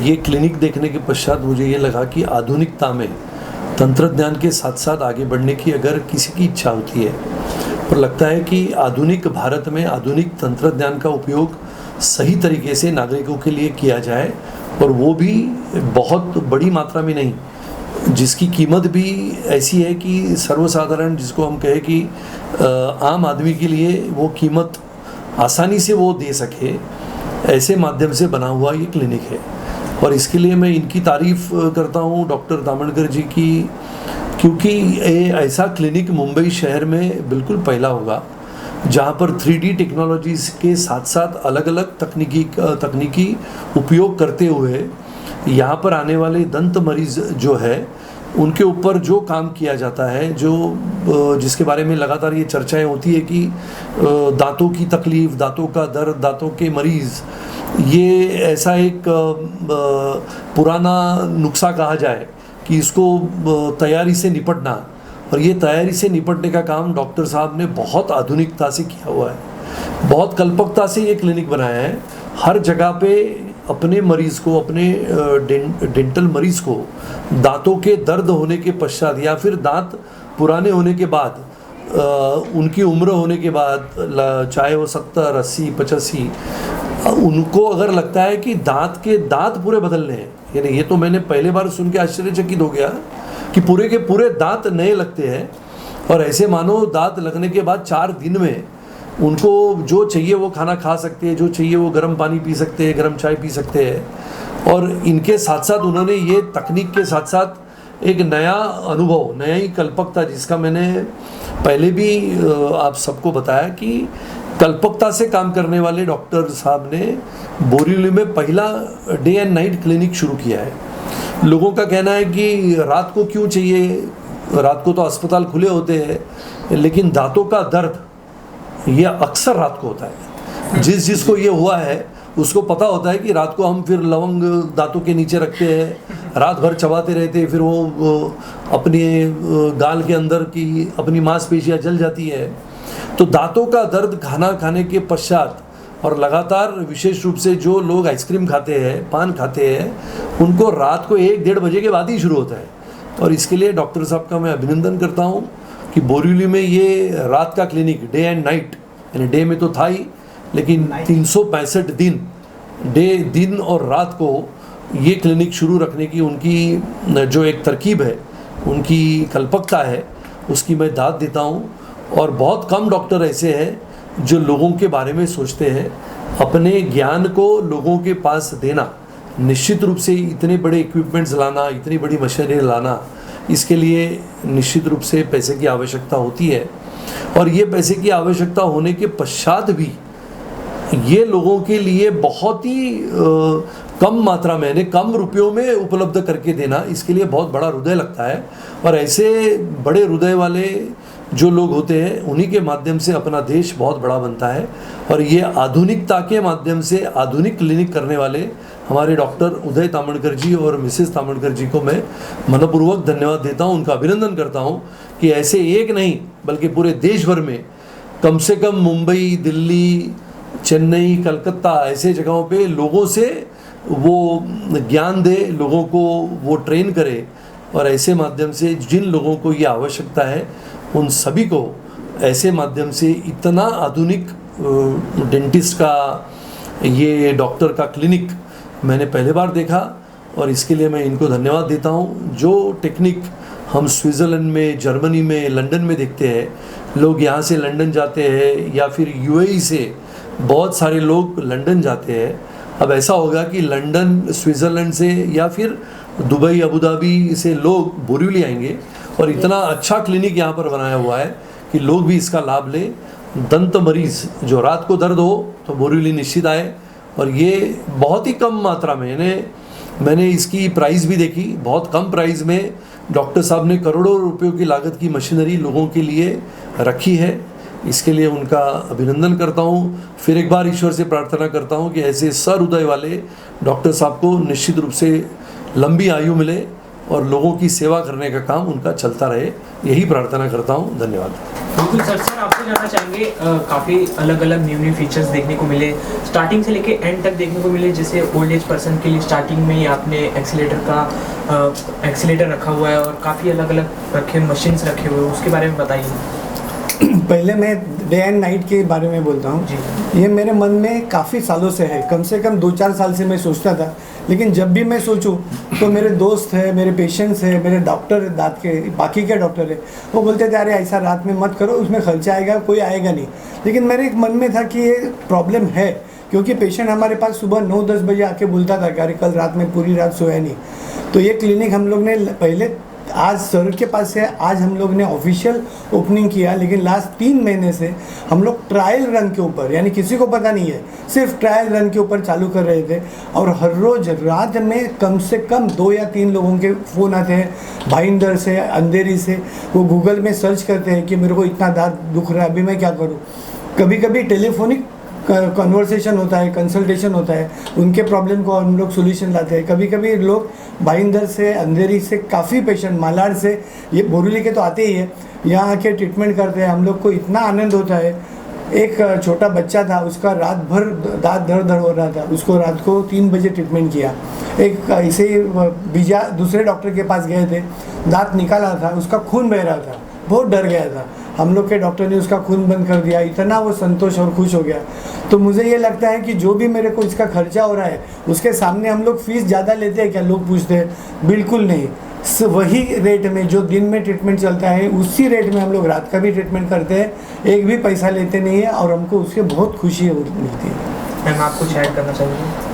[SPEAKER 9] ये क्लिनिक देखने के पश्चात मुझे ये लगा कि आधुनिकता में तंत्रज्ञान के साथ साथ आगे बढ़ने की अगर किसी की इच्छा होती है, पर लगता है कि आधुनिक भारत में आधुनिक तंत्रज्ञान का उपयोग सही तरीके से नागरिकों के लिए किया जाए, और वो भी बहुत बड़ी मात्रा में नहीं, जिसकी कीमत भी ऐसी है कि सर्वसाधारण, जिसको हम कहें कि आम आदमी के लिए वो कीमत आसानी से वो दे सके, ऐसे माध्यम से बना हुआ ये क्लिनिक है। और इसके लिए मैं इनकी तारीफ़ करता हूँ डॉक्टर तामणकर जी की, क्योंकि ये ऐसा क्लिनिक मुंबई शहर में बिल्कुल पहला होगा जहाँ पर 3D टेक्नोलॉजीज़ के साथ साथ अलग अलग तकनीकी उपयोग करते हुए यहाँ पर आने वाले दंत मरीज़ जो है उनके ऊपर जो काम किया जाता है, जो जिसके बारे में लगातार ये चर्चाएं होती है कि दांतों की तकलीफ़, दांतों का दर्द, दांतों के मरीज़, ये ऐसा एक पुराना नुस्खा कहा जाए कि इसको तैयारी से निपटना, और ये तैयारी से निपटने का काम डॉक्टर साहब ने बहुत आधुनिकता से किया हुआ है। बहुत कल्पकता से ये क्लिनिक बनाया है। हर जगह पे अपने मरीज़ को, अपने डेंटल मरीज़ को दांतों के दर्द होने के पश्चात या फिर दांत पुराने होने के बाद, उनकी उम्र होने के बाद, चाहे वो 70, 80, 85, उनको अगर लगता है कि दांत के दांत पूरे बदलने हैं, यानी ये तो मैंने पहले बार सुन के आश्चर्यचकित हो गया कि पूरे के पूरे दांत नए लगते हैं, और ऐसे मानो दांत लगने के बाद 4 दिन में उनको जो चाहिए वो खाना खा सकते हैं, जो चाहिए वो गर्म पानी पी सकते हैं, गर्म चाय पी सकते हैं। और इनके साथ साथ उन्होंने ये तकनीक के साथ साथ एक नया अनुभव, नया ही कल्पकता, जिसका मैंने पहले भी आप सबको बताया कि कल्पकता से काम करने वाले डॉक्टर साहब ने बोरीवली में पहला डे एंड नाइट क्लिनिक शुरू किया है। लोगों का कहना है कि रात को क्यों चाहिए, रात को तो अस्पताल खुले होते हैं, लेकिन दांतों का दर्द ये अक्सर रात को होता है। जिसको ये हुआ है उसको पता होता है कि रात को हम फिर लवंग दांतों के नीचे रखते हैं, रात भर चबाते रहते हैं, फिर वो अपने गाल के अंदर की अपनी मांसपेशियां जल जाती है। तो दांतों का दर्द खाना खाने के पश्चात और लगातार, विशेष रूप से जो लोग आइसक्रीम खाते हैं, पान खाते हैं, उनको रात को 1-1:30 बजे के बाद ही शुरू होता है। और इसके लिए डॉक्टर साहब का मैं अभिनंदन करता हूँ कि बोरीवली में ये रात का क्लिनिक, डे एंड नाइट, यानी डे में तो था ही, लेकिन 365 दिन और रात को ये क्लिनिक शुरू रखने की उनकी जो एक तरकीब है, उनकी कल्पकता है, उसकी मैं दाद देता हूँ। और बहुत कम डॉक्टर ऐसे हैं जो लोगों के बारे में सोचते हैं। अपने ज्ञान को लोगों के पास देना, निश्चित रूप से इतने बड़े इक्विपमेंट्स लाना, इतनी बड़ी मशीनरी लाना, इसके लिए निश्चित रूप से पैसे की आवश्यकता होती है। और ये पैसे की आवश्यकता होने के पश्चात भी ये लोगों के लिए बहुत ही कम मात्रा में, यानी कम रुपयों में उपलब्ध करके देना, इसके लिए बहुत बड़ा हृदय लगता है। और ऐसे बड़े हृदय वाले जो लोग होते हैं, उन्हीं के माध्यम से अपना देश बहुत बड़ा बनता है। और ये आधुनिकता के माध्यम से आधुनिक क्लिनिक करने वाले हमारे डॉक्टर उदय तामणकर जी और मिसेस तामणकर जी को मैं मनपूर्वक धन्यवाद देता हूँ, उनका अभिनंदन करता हूँ कि ऐसे एक नहीं बल्कि पूरे देश भर में कम से कम मुंबई, दिल्ली, चेन्नई, कलकत्ता, ऐसे जगहों पे लोगों से वो ज्ञान दे, लोगों को वो ट्रेन करे। और ऐसे माध्यम से जिन लोगों को ये आवश्यकता है, उन सभी को ऐसे माध्यम से इतना आधुनिक डेंटिस्ट का, ये डॉक्टर का क्लिनिक मैंने पहले बार देखा। और इसके लिए मैं इनको धन्यवाद देता हूँ। जो टेक्निक हम स्विट्ज़रलैंड में, जर्मनी में, लंदन में देखते हैं, लोग यहाँ से लंदन जाते हैं या फिर यूएई से बहुत सारे लोग लंदन जाते हैं। अब ऐसा होगा कि लंदन, स्विट्ज़रलैंड से या फिर दुबई, अबू धाबी से लोग बोरीवली आएंगे, और इतना अच्छा क्लिनिक यहाँ पर बनाया हुआ है कि लोग भी इसका लाभ लें। दंत मरीज़ जो रात को दर्द हो तो बोरीवली निश्चित आए। और ये बहुत ही कम मात्रा में, मैंने इसकी प्राइस भी देखी, बहुत कम प्राइस में डॉक्टर साहब ने करोड़ों रुपयों की लागत की मशीनरी लोगों के लिए रखी है। इसके लिए उनका अभिनंदन करता हूँ। फिर एक बार ईश्वर से प्रार्थना करता हूँ कि ऐसे सहृदय वाले डॉक्टर साहब को निश्चित रूप से लंबी आयु मिले और लोगों की सेवा करने का काम उनका चलता रहे, यही प्रार्थना करता हूँ। धन्यवाद।
[SPEAKER 10] बिल्कुल सर आपसे जानना चाहेंगे, काफ़ी अलग अलग न्यू फीचर्स देखने को मिले, स्टार्टिंग से लेके एंड तक देखने को मिले। जैसे ओल्ड एज पर्सन के लिए स्टार्टिंग में ही आपने एक्सीलेटर रखा हुआ है और काफ़ी अलग अलग रखे मशीन्स रखे हुए हैं, उसके बारे में बताइए।
[SPEAKER 6] पहले मैं डे एंड नाइट के बारे में बोलता हूँ जी। ये मेरे मन में काफ़ी सालों से है, कम से कम 2-4 साल से मैं सोचता था। लेकिन जब भी मैं सोचूं तो मेरे दोस्त है, मेरे पेशेंट्स है, मेरे डॉक्टर दांत के, बाकी के डॉक्टर है, वो बोलते थे अरे ऐसा रात में मत करो, उसमें खर्चा आएगा, कोई आएगा नहीं। लेकिन मेरे एक मन में था कि ये प्रॉब्लम है, क्योंकि पेशेंट हमारे पास सुबह 9-10 बजे आके बोलता था कि अरे कल रात में पूरी रात सोया नहीं। तो ये क्लिनिक हम लोग ने पहले, आज सर के पास है, आज हम लोग ने ऑफिशियल ओपनिंग किया, लेकिन लास्ट 3 महीने से हम लोग ट्रायल रन के ऊपर, यानी किसी को पता नहीं है, सिर्फ ट्रायल रन के ऊपर चालू कर रहे थे। और हर रोज़ रात में कम से कम 2 या 3 लोगों के फ़ोन आते हैं, भाईंदर से, अंधेरी से। वो गूगल में सर्च करते हैं कि मेरे को इतना दांत दुख रहा है, अभी मैं क्या करूँ। कभी कभी टेलीफोनिक कन्वर्सेशन होता है, कंसल्टेशन होता है, उनके प्रॉब्लम को हम लोग सोल्यूशन लाते हैं। कभी कभी लोग भाईंदर से, अंधेरी से, काफ़ी पेशेंट मालाड से, ये बोरीवली के तो आते ही है, यहाँ आके ट्रीटमेंट करते हैं। हम लोग को इतना आनंद होता है, एक छोटा बच्चा था, उसका रात भर दांत दर्द हो रहा था, उसको रात को 3 बजे ट्रीटमेंट किया। एक ऐसे ही दूसरे डॉक्टर के पास गए थे, दांत निकाला था, उसका खून बह रहा था, बहुत डर गया था। हम लोग के डॉक्टर ने उसका खून बंद कर दिया, इतना वो संतोष और खुश हो गया। तो मुझे ये लगता है कि जो भी मेरे को इसका खर्चा हो रहा है उसके सामने हम लोग फीस ज़्यादा लेते हैं क्या, लोग पूछते हैं, बिल्कुल नहीं। वही रेट में जो दिन में ट्रीटमेंट चलता है उसी रेट में हम लोग रात का भी ट्रीटमेंट करते हैं, एक भी पैसा लेते नहीं है और हमको उसके बहुत खुशी मिलती है।
[SPEAKER 10] मैम आप कुछ ऐड करना चाहेंगे?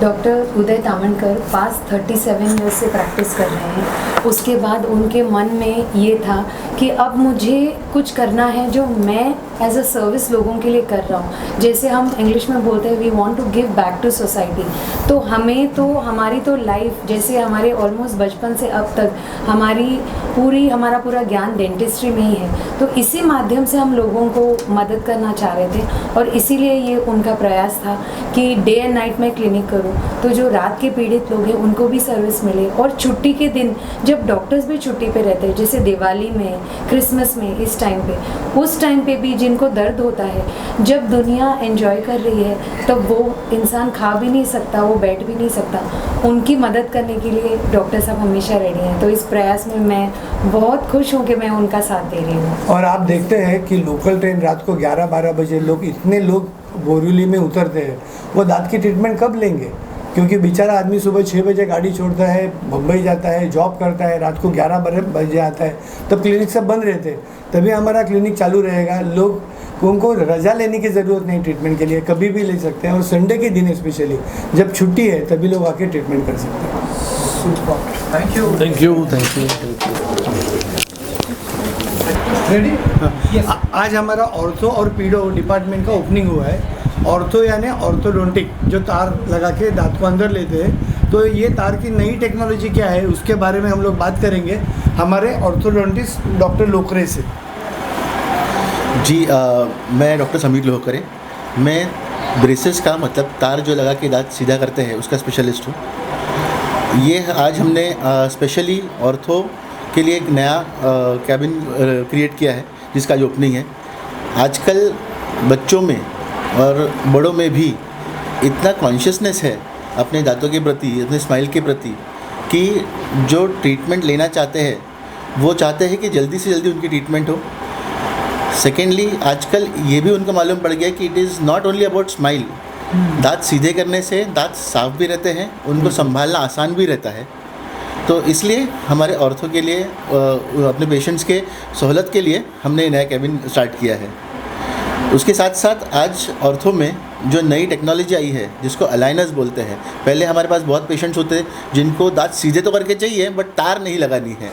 [SPEAKER 2] डॉक्टर उदय तामणकर पास्ट 37 ईयर्स से प्रैक्टिस कर रहे हैं। उसके बाद उनके मन में ये था कि अब मुझे कुछ करना है जो मैं एज अ सर्विस लोगों के लिए कर रहा हूँ। जैसे हम इंग्लिश में बोलते हैं we want to give back to society. तो हमें तो हमारी तो लाइफ जैसे हमारे ऑलमोस्ट बचपन से अब तक हमारा पूरा ज्ञान डेंटिस्ट्री में ही है। तो इसी माध्यम से हम लोगों को मदद करना चाह रहे थे और इसीलिए ये उनका प्रयास था कि डे एंड नाइट में क्लिनिक करूं तो जो रात के पीड़ित लोग हैं उनको भी सर्विस मिले। और छुट्टी के दिन जब डॉक्टर्स भी छुट्टी पे रहते हैं, जैसे दिवाली में, क्रिसमस में, इस टाइम पे, उस टाइम पे भी जिनको दर्द होता है, जब दुनिया एंजॉय कर रही है तब वो इंसान खा भी नहीं सकता, वो बैठ भी नहीं सकता, उनकी मदद करने के लिए डॉक्टर साहब हमेशा रेडी हैं। तो इस प्रयास में मैं बहुत खुश हूँ कि मैं उनका साथ दे रही हूँ।
[SPEAKER 6] और आप देखते हैं कि लोकल ट्रेन रात को 11-12 बजे इतने लोग बोरीवली में उतरते हैं, वो दांत की ट्रीटमेंट कब लेंगे? क्योंकि बेचारा आदमी सुबह 6 बजे गाड़ी छोड़ता है, मुंबई जाता है, जॉब करता है, रात को 11 बजे आता है, तब क्लिनिक सब बंद रहते हैं। तभी हमारा क्लिनिक चालू रहेगा। उनको रजा लेने की ज़रूरत नहीं, ट्रीटमेंट के लिए कभी भी ले सकते हैं। और संडे के दिन स्पेशली जब छुट्टी है तभी लोग आके ट्रीटमेंट कर सकते हैं।
[SPEAKER 8] Thank you.
[SPEAKER 9] Thank you, thank you.
[SPEAKER 6] Ready? आज हमारा ऑर्थो और पीडो डिपार्टमेंट का ओपनिंग हुआ है। ऑर्थो यानी ऑर्थोडोंटिक, जो तार लगा के दांत को अंदर लेते हैं। तो ये तार की नई टेक्नोलॉजी क्या है उसके बारे में हम लोग बात करेंगे हमारे ऑर्थोडोंटिस्ट डॉक्टर लोकरे से।
[SPEAKER 11] जी मैं डॉक्टर समीर लोहकरे, मैं ब्रेसेस का मतलब तार जो लगा के दांत सीधा करते हैं उसका स्पेशलिस्ट हूँ। ये आज हमने स्पेशली ऑर्थो के लिए एक नया कैबिन क्रिएट किया है जिसका जो ओपनिंग है। आजकल बच्चों में और बड़ों में भी इतना कॉन्शियसनेस है अपने दांतों के प्रति, अपने स्माइल के प्रति, कि जो ट्रीटमेंट लेना चाहते हैं वो चाहते हैं कि जल्दी से जल्दी उनकी ट्रीटमेंट हो। सेकेंडली आजकल ये भी उनको मालूम पड़ गया कि it is not only about smile. दांत सीधे करने से दांत साफ भी रहते हैं, उनको संभालना आसान भी रहता है। तो इसलिए हमारे ऑर्थो के लिए अपने पेशेंट्स के सहूलत के लिए हमने नया कैबिन स्टार्ट किया है। उसके साथ साथ आज ऑर्थो में जो नई टेक्नोलॉजी आई है जिसको अलाइनर्स बोलते हैं। पहले हमारे पास बहुत पेशेंट्स होते हैं जिनको दांत सीधे तो करके चाहिए बट तार नहीं लगानी है।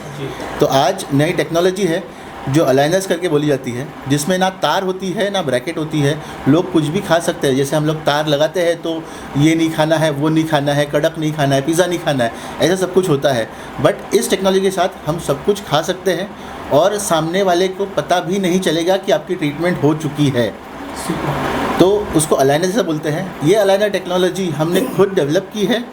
[SPEAKER 11] तो आज नई टेक्नोलॉजी है जो अलाइनर्स करके बोली जाती है, जिसमें ना तार होती है ना ब्रैकेट होती है। लोग कुछ भी खा सकते हैं। जैसे हम लोग तार लगाते हैं तो ये नहीं खाना है, वो नहीं खाना है, कड़क नहीं खाना है, पिज़्ज़ा नहीं खाना है, ऐसा सब कुछ होता है। बट इस टेक्नोलॉजी के साथ हम सब कुछ खा सकते हैं और सामने वाले को पता भी नहीं चलेगा कि आपकी ट्रीटमेंट हो चुकी है। तो उसको अलाइनर जैसा बोलते हैं। ये अलाइनर टेक्नोलॉजी हमने खुद डेवलप की है।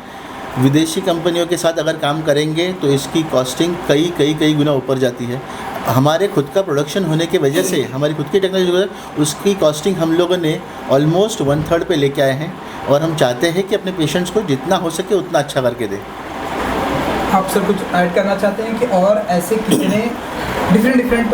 [SPEAKER 11] विदेशी कंपनियों के साथ अगर काम करेंगे तो इसकी कॉस्टिंग कई गुना ऊपर जाती है। हमारे खुद का प्रोडक्शन होने की वजह से, हमारी खुद की टेक्नोलॉजी, उसकी कॉस्टिंग हम लोगों ने ऑलमोस्ट 1/3 पे लेके आए हैं और हम चाहते हैं कि अपने पेशेंट्स को जितना हो सके उतना अच्छा करके दें।
[SPEAKER 8] आप सर कुछ ऐड करना चाहते हैं कि और ऐसे कितने डिफरेंट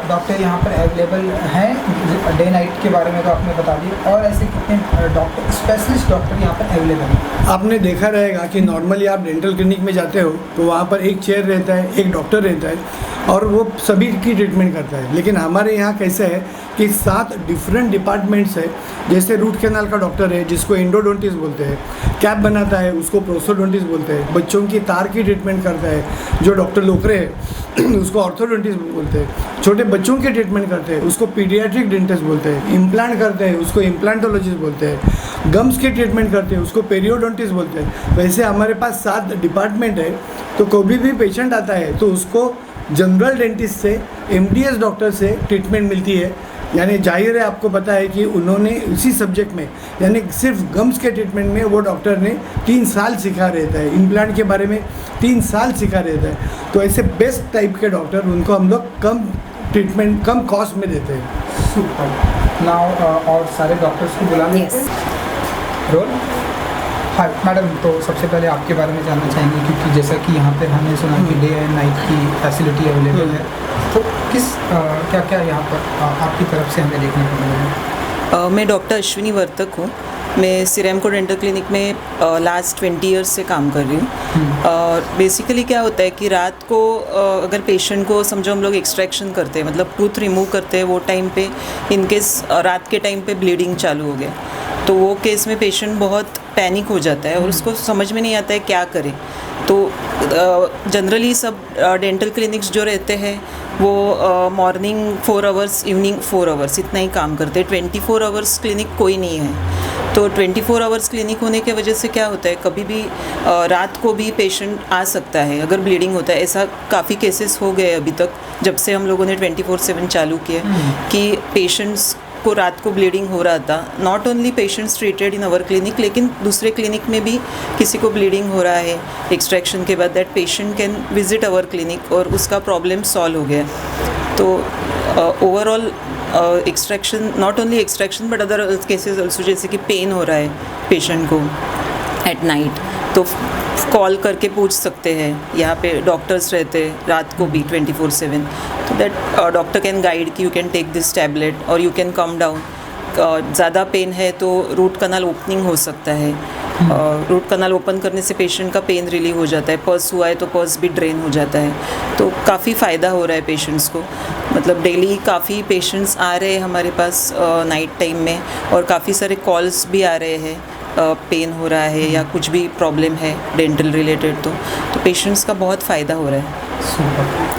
[SPEAKER 8] डॉक्टर यहाँ पर अवेलेबल हैं? डे नाइट के बारे में तो आपने बता दिया, और ऐसे कितने डॉक्टर, स्पेशलिस्ट डॉक्टर यहाँ पर अवेलेबल हैं?
[SPEAKER 6] आपने देखा रहेगा कि नॉर्मली आप डेंटल क्लिनिक में जाते हो तो वहाँ पर एक चेयर रहता है, एक डॉक्टर रहता है और वो सभी की ट्रीटमेंट करता है। लेकिन हमारे यहाँ कैसे है कि 7 डिफरेंट डिपार्टमेंट्स है। जैसे रूट कैनाल का डॉक्टर है जिसको एंडोडोंटिस्ट बोलते हैं, कैप बनाता है उसको प्रोसोडोंटिस्ट बोलते हैं, बच्चों की तार की ट्रीटमेंट करता है जो डॉक्टर लोकरे है उसको ऑर्थोडोंटिस्ट बोलते हैं, छोटे बच्चों की ट्रीटमेंट करते हैं उसको पीडियाट्रिक डेंटिस्ट बोलते हैं, इम्प्लांट करते हैं उसको इम्प्लांटोलॉजिस्ट बोलते हैं, गम्स की ट्रीटमेंट करते हैं उसको पेरियोडोंटिस्ट बोलते हैं। वैसे हमारे पास 7 डिपार्टमेंट है। तो कोई भी पेशेंट आता है तो उसको जनरल डेंटिस्ट से, MDS डॉक्टर से ट्रीटमेंट मिलती है। यानी जाहिर है आपको पता है कि उन्होंने उसी सब्जेक्ट में, यानी सिर्फ गम्स के ट्रीटमेंट में वो डॉक्टर ने 3 साल सिखा रहता है, इम्प्लांट के बारे में 3 साल सिखा रहता है। तो ऐसे बेस्ट टाइप के डॉक्टर उनको हम लोग कम ट्रीटमेंट, कम कॉस्ट में देते हैं।
[SPEAKER 8] सुपर नाउ और सारे डॉक्टर्स को बुला लें।
[SPEAKER 2] Yes.
[SPEAKER 8] रोल। हाय मैडम, तो सबसे पहले आपके बारे में जानना चाहेंगे क्योंकि जैसा कि यहाँ पे हमने सुना कि डे एंड नाइट की फैसिलिटी अवेलेबल है, तो किस क्या क्या यहाँ पर आपकी तरफ से हमें देखने को मिलेगा?
[SPEAKER 12] मैं डॉक्टर अश्विनी वर्तक हूँ। मैं सिरैमको डेंटल क्लिनिक में लास्ट 20 ईयर्स से काम कर रही हूँ। और बेसिकली क्या होता है कि रात को अगर पेशेंट को समझो हम लोग एक्सट्रैक्शन करते हैं, मतलब टूथ रिमूव करते हैं, वो टाइम पे इनकेस रात के टाइम पे ब्लीडिंग चालू हो गया, तो वो केस में पेशेंट बहुत पैनिक हो जाता है और उसको समझ में नहीं आता है क्या करे। तो जनरली सब डेंटल क्लिनिक्स जो रहते हैं वो मॉर्निंग 4 आवर्स, इवनिंग 4 आवर्स इतना ही काम करते हैं। 24 आवर्स क्लिनिक कोई नहीं है। तो 24 आवर्स क्लिनिक होने के वजह से क्या होता है, कभी भी रात को भी पेशेंट आ सकता है अगर ब्लीडिंग होता है। ऐसा काफ़ी केसेस हो गए अभी तक जब से हम लोगों ने 24/7 चालू किया कि पेशेंट्स को रात को ब्लीडिंग हो रहा था। Not only patients treated in our clinic, लेकिन दूसरे क्लिनिक में भी किसी को ब्लीडिंग हो रहा है एक्सट्रैक्शन के बाद, that patient can visit our clinic और उसका प्रॉब्लम सॉल्व हो गया। तो overall extraction, not only extraction but other cases also, जैसे कि पेन हो रहा है पेशेंट को एट नाइट, तो कॉल करके पूछ सकते हैं। यहाँ पे डॉक्टर्स रहते हैं रात को भी 24/7, तो दैट डॉक्टर कैन गाइड कि you can take this tablet और यू कैन कम डाउन। ज़्यादा पेन है तो रूट कनाल ओपनिंग हो सकता है। रूट कनाल ओपन करने से पेशेंट का पेन रिलीव हो जाता है। पर्स हुआ है तो पर्स भी ड्रेन हो जाता है। तो काफ़ी फ़ायदा हो रहा है पेशेंट्स को। मतलब डेली काफ़ी पेशेंट्स आ रहे हैं हमारे पास नाइट टाइम में, और काफ़ी सारे कॉल्स भी आ रहे हैं पेन हो रहा है या कुछ भी प्रॉब्लम है डेंटल रिलेटेड, तो पेशेंट्स का बहुत फ़ायदा हो रहा है।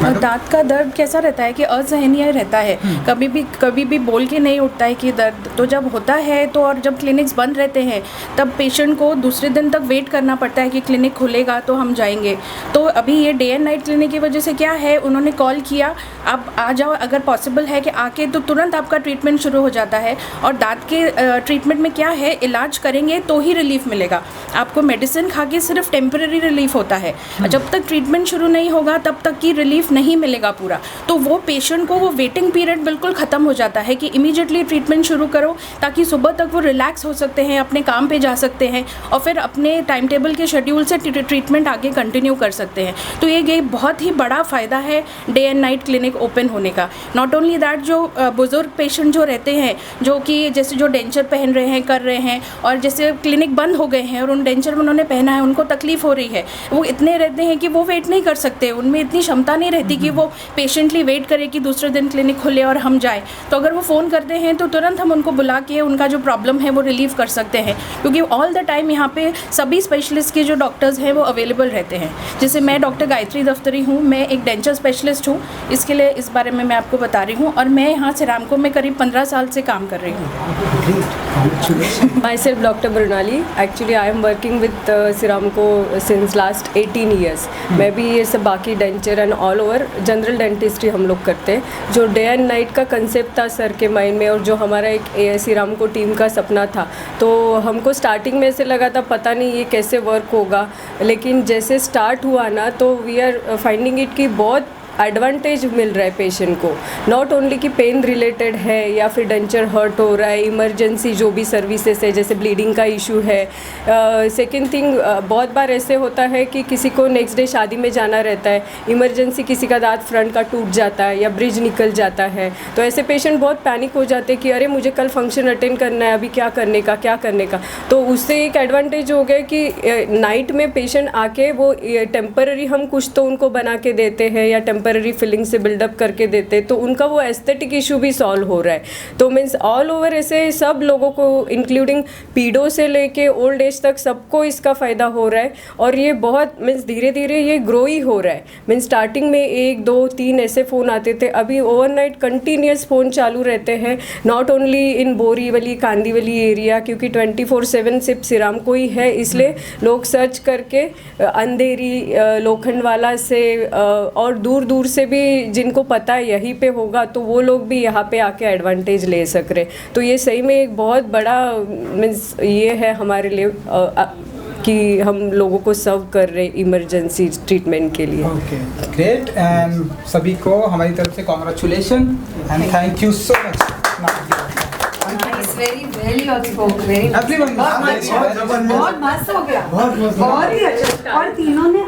[SPEAKER 13] और दांत का दर्द कैसा रहता है कि असहनीय रहता है, कभी भी बोल के नहीं उठता है कि दर्द। तो जब होता है तो, और जब क्लिनिक्स बंद रहते हैं तब पेशेंट को दूसरे दिन तक वेट करना पड़ता है कि क्लिनिक खुलेगा तो हम जाएंगे। तो अभी ये डे एंड नाइट क्लिनिक की वजह से क्या है, उन्होंने कॉल किया आप आ जाओ, अगर पॉसिबल है कि आके, तो तुरंत आपका ट्रीटमेंट शुरू हो जाता है। और दांत के ट्रीटमेंट में क्या है, इलाज करेंगे तो ही रिलीफ मिलेगा। आपको मेडिसिन खा के सिर्फ टेम्परेरी रिलीफ होता है, जब तक ट्रीटमेंट शुरू नहीं होगा तब तक की रिलीफ नहीं मिलेगा पूरा। तो वो पेशेंट को वो वेटिंग पीरियड बिल्कुल ख़त्म हो जाता है कि इमीडिएटली ट्रीटमेंट शुरू करो, ताकि सुबह तक वो रिलैक्स हो सकते हैं, अपने काम पे जा सकते हैं और फिर अपने टाइम टेबल के शेड्यूल से ट्रीटमेंट आगे कंटिन्यू कर सकते हैं। तो ये बहुत ही बड़ा फ़ायदा है day and night clinic open होने का। नॉट ओनली दैट, जो बुज़ुर्ग पेशेंट जो रहते हैं, जो कि जैसे जो डेंचर पहन रहे हैं, कर रहे हैं, और जैसे क्लिनिक बंद हो गए हैं और उन डेंचर उन्होंने पहना है, उनको तकलीफ़ हो रही है, वो इतने रहते हैं कि वो वेट नहीं कर सकते, उनमें इतनी क्षमता नहीं रहती कि वो पेशेंटली वेट करे कि दूसरे दिन क्लिनिक खुले और हम जाए। तो अगर वो फ़ोन करते हैं तो तुरंत हम उनको बुला के उनका जो प्रॉब्लम है वो रिलीव कर सकते हैं, क्योंकि ऑल द टाइम यहाँ पे सभी स्पेशलिस्ट के जो डॉक्टर्स हैं वो अवेलेबल रहते हैं। जैसे मैं डॉक्टर गायत्री दफ्तरी हूँ, मैं एक डेंचर स्पेशलिस्ट हूँ, इसके लिए इस बारे में मैं आपको बता रही हूँ, और मैं यहाँ सिरामको में करीब 15 साल से काम कर रही हूँ।
[SPEAKER 14] Myself Dr. Brunali. Actually, I am working with Siramco since last 18 years. मैं भी ये सब बाकी denture and all over general dentistry हम लोग करते हैं। जो डे एंड नाइट का कंसेप्ट था सर के माइंड में, और जो हमारा एक सिरामको टीम का सपना था, तो हमको स्टार्टिंग में ऐसे लगा था पता नहीं ये कैसे वर्क होगा, लेकिन जैसे स्टार्ट हुआ ना, तो वी आर फाइंडिंग इट कि बहुत एडवांटेज मिल रहा है पेशेंट को। नॉट ओनली कि पेन रिलेटेड है या फिर डेंचर हर्ट हो रहा है, इमरजेंसी जो भी सर्विसेज है, जैसे ब्लीडिंग का इशू है। सेकंड थिंग, बहुत बार ऐसे होता है कि किसी को नेक्स्ट डे शादी में जाना रहता है, इमरजेंसी किसी का दांत फ्रंट का टूट जाता है या ब्रिज निकल जाता है, तो ऐसे पेशेंट बहुत पैनिक हो जाते हैं कि अरे मुझे कल फंक्शन अटेंड करना है, अभी क्या करने का। तो उससे एक एडवांटेज हो गया कि नाइट में पेशेंट आके वो टेम्पररी हम कुछ तो उनको बना के देते हैं या टेम्पररी फिलिंग से बिल्डअप करके देते, तो उनका वो एस्थेटिक इशू भी सॉल्व हो रहा है। तो मीन्स ऑल ओवर ऐसे सब लोगों को, इंक्लूडिंग पीडो से लेके ओल्ड एज तक, सबको इसका फ़ायदा हो रहा है। और ये बहुत मीन्स धीरे धीरे ये ग्रो ही हो रहा है। मीन्स स्टार्टिंग में 1, 2, 3 ऐसे फ़ोन आते थे, अभी ओवरनाइट कंटिन्यूस फ़ोन चालू रहते हैं। Not only in Borivali Kandivali area, क्योंकि 24/7 सिर्फ सिरामको ही है, इसलिए लोग सर्च करके अंधेरी, लोखंडवाला से और दूर दूर से भी जिनको पता है यहीं पे होगा, तो वो लोग भी यहाँ पे आके एडवांटेज ले सक रहे। तो ये सही में एक बहुत बड़ा मीन्स ये है हमारे लिए कि हम लोगों को सर्व कर रहे इमरजेंसी ट्रीटमेंट के लिए।
[SPEAKER 8] Okay, great. एंड सभी को हमारी तरफ से congratulation and thank you so much.
[SPEAKER 2] Nice, very well you all spoke, very nice.
[SPEAKER 8] Everyone,
[SPEAKER 2] बहुत मस्त हो गया, बहुत ही अच्छा। और तीनों ने